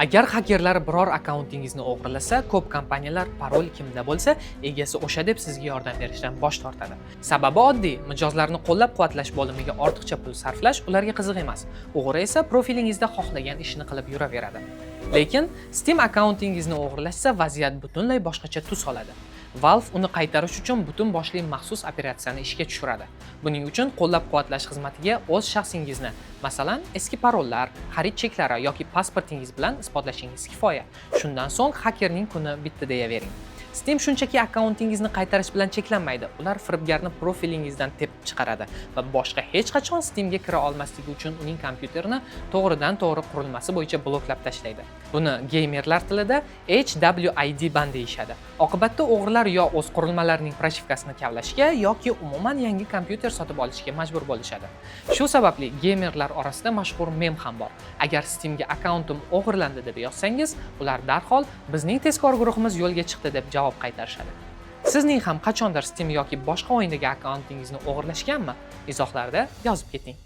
Agar xakerlar biror akkauntingizni o'g'irlasa, ko'p kompaniyalar parol kimda bo'lsa, egasi o'sha deb sizga yordam berishdan bosh tortadi. Sababi oddiy, mijozlarni qo'llab-quvvatlash bo'limiga ortiqcha pul sarflash ularga qiziq emas. O'g'ri esa profilingizda xohlagan ishni qilib yuraveradi. Lekin Steam akkauntingizni o'g'irlashsa, vaziyat butunlay boshqacha tus oladi. Valve uni qaytarish uchun butun boshli maxsus operatsiyani ishga tushiradi. Buning uchun qo'llab-quvvatlash xizmatiga o'z shaxsingizni, masalan, eski parollar, xarid cheklari yoki pasportingiz bilan isbotlashingiz kifoya. Shundan so'ng xakerning kuni bitti deyavering. Steam shunchaki akkauntingizni qaytarish bilan cheklanmaydi. Ular firibgarni profilingizdan tepib chiqaradi va boshqa hech qachon Steamga kira olmasligi uchun uning kompyuterini to'g'ridan-to'g'ri qurilmasi bo'yicha bloklab tashlaydi. Buni geymerlar tilida HWID ban deyishadi. Oqibatda o'g'rilar yo o'z qurilmalarining prosivkasini kavlashga yoki umuman yangi kompyuter sotib olishga majbur bo'lishadi. Shu sababli geymerlar orasida mashhur mem ham bor. Agar Steamga akkauntim o'g'irlandi deb yozsangiz, ular darhol bizning tezkor guruhimiz yo'lga chiqdi deb javob qaytarishadi. Sizning ham qachondir Steam yoki boshqa o'yindagi akkauntingizni o'g'irlashganmi? Izohlarda yozib keting.